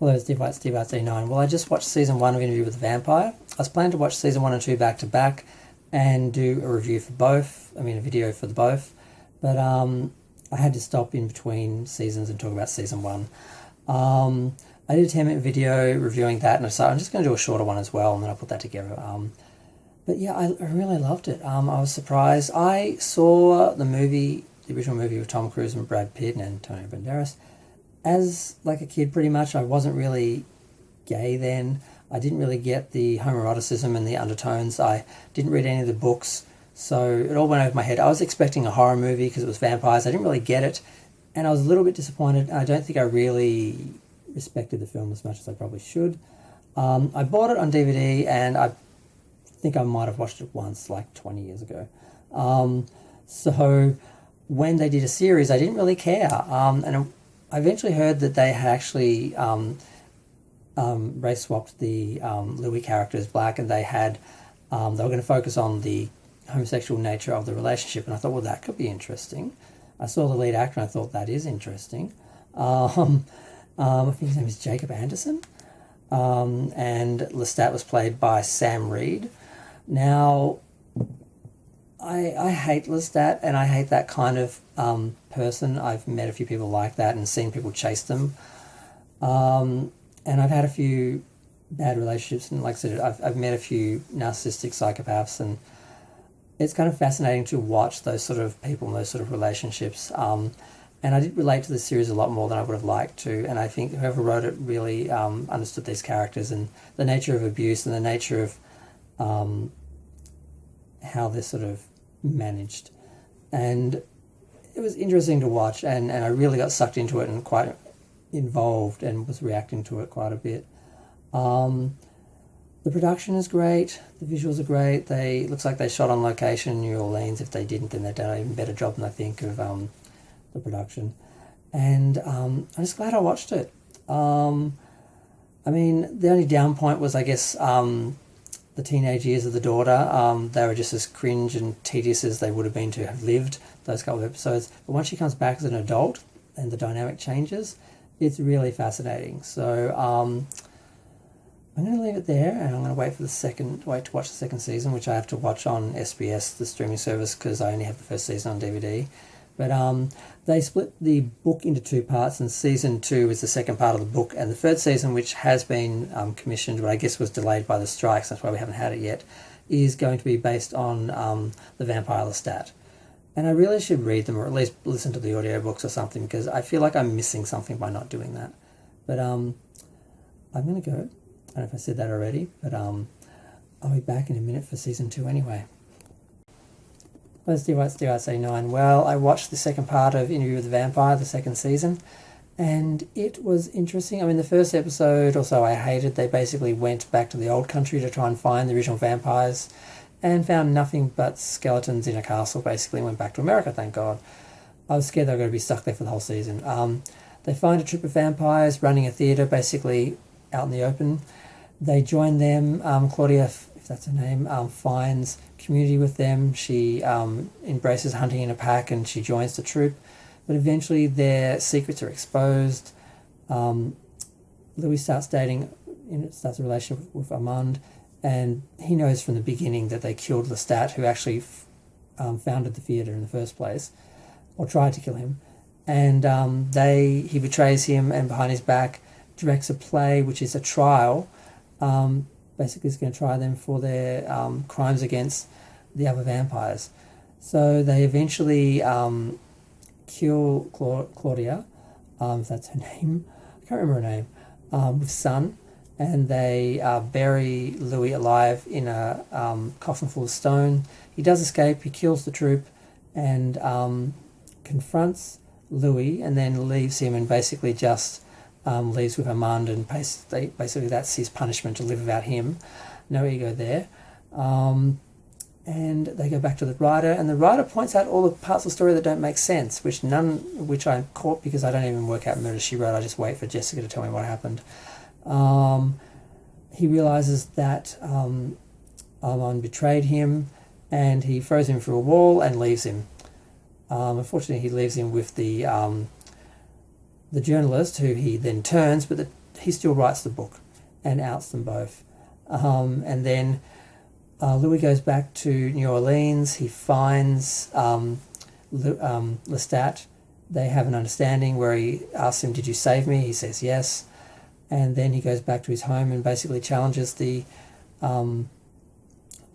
Hello, Steve White, Steve White 89. Well, I just watched season 1 of Interview with the Vampire. I was planning to watch season 1 and 2 back to back and do a review for both, a video for the both, but I had to stop in between seasons and talk about season 1. I did a 10-minute video reviewing that, and I decided I'm just going to do a shorter one as well, and then I'll put that together. But yeah, I really loved it. I was surprised. I saw the original movie with Tom Cruise and Brad Pitt and Antonio Banderas, as like a kid pretty much. I wasn't really gay then. I didn't really get the homoeroticism and the undertones. I didn't read any of the books, so it all went over my head. I was expecting a horror movie because it was vampires. I didn't really get it, and I was a little bit disappointed. I don't think I really respected the film as much as I probably should. I bought it on DVD, and I think I might have watched it once, like 20 years ago. So when they did a series, I didn't really care. And I eventually heard that they had actually race swapped the Louis character as black, and they were going to focus on the homosexual nature of the relationship. And I thought, well, that could be interesting. I saw the lead actor, and I thought, that is interesting. I think his name is Jacob Anderson. And Lestat was played by Sam Reed. Now, I hate Lestat, and I hate that kind of person. I've met a few people like that and seen people chase them. And I've had a few bad relationships, and like I said, I've met a few narcissistic psychopaths, and it's kind of fascinating to watch those sort of people and those sort of relationships. And I did relate to the series a lot more than I would have liked to, and I think whoever wrote it really understood these characters and the nature of abuse and the nature of how they're sort of managed. And it was interesting to watch, and I really got sucked into it and quite involved and was reacting to it quite a bit. The production is great, the visuals are great. Looks like they shot on location in New Orleans. If they didn't, then they've done an even better job than I think of the production. And I'm just glad I watched it. The only down point was, I guess, the teenage years of the daughter. They were just as cringe and tedious as they would have been to have lived those couple of episodes. But once she comes back as an adult and the dynamic changes, it's really fascinating. So I'm going to leave it there, and I'm going to wait to watch the second season, which I have to watch on SBS, the streaming service, because I only have the first season on DVD. But they split the book into 2 parts, and season 2 is the second part of the book, and the third season, which has been commissioned, but I guess was delayed by the strikes, that's why we haven't had it yet, is going to be based on the Vampire Lestat. And I really should read them, or at least listen to the audiobooks or something, because I feel like I'm missing something by not doing that. But I'm going to go. I don't know if I said that already, but I'll be back in a minute for season 2 anyway. Let's do Steve White 89. Well, I watched the second part of Interview with the Vampire, the second season, and it was interesting. The first episode or so I hated. They basically went back to the old country to try and find the original vampires and found nothing but skeletons in a castle, basically. Went back to America, thank God. I was scared they were going to be stuck there for the whole season. They find a troop of vampires running a theatre, basically out in the open. They join them. Claudia, if that's her name, finds community with them. She embraces hunting in a pack, and she joins the troop. But eventually their secrets are exposed. Louis starts a relationship with Armand, and he knows from the beginning that they killed Lestat, who actually founded the theatre in the first place, or tried to kill him. And he betrays him, and behind his back directs a play, which is a trial. Basically, is going to try them for their crimes against the other vampires. So they eventually kill Claudia, if that's her name. I can't remember her name. With Sun, and they bury Louis alive in a coffin full of stone. He does escape. He kills the troop and confronts Louis, and then leaves him, and basically just leaves with Armand, and basically that's his punishment, to live without him. No ego there. And they go back to the writer, and the writer points out all the parts of the story that don't make sense, which I caught because I don't even work out Murder, She Wrote. I just wait for Jessica to tell me what happened. He realizes that Armand betrayed him, and he throws him through a wall and leaves him. Unfortunately, he leaves him with the journalist, who he then turns, but he still writes the book and outs them both. And then Louis goes back to New Orleans. He finds Lestat. They have an understanding where he asks him, "Did you save me?" He says yes. And then he goes back to his home and basically challenges the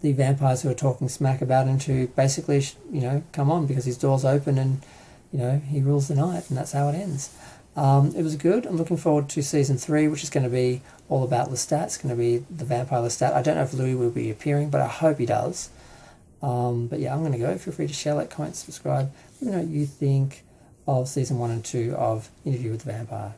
vampires who are talking smack about him to basically, come on, because his door's open and, he rules the night, and that's how it ends. It was good. I'm looking forward to season 3, which is going to be all about Lestat. It's going to be the vampire Lestat. I don't know if Louis will be appearing, but I hope he does. But yeah, I'm going to go. Feel free to share, like, comment, subscribe. Let me know what you think of season 1 and 2 of Interview with the Vampire.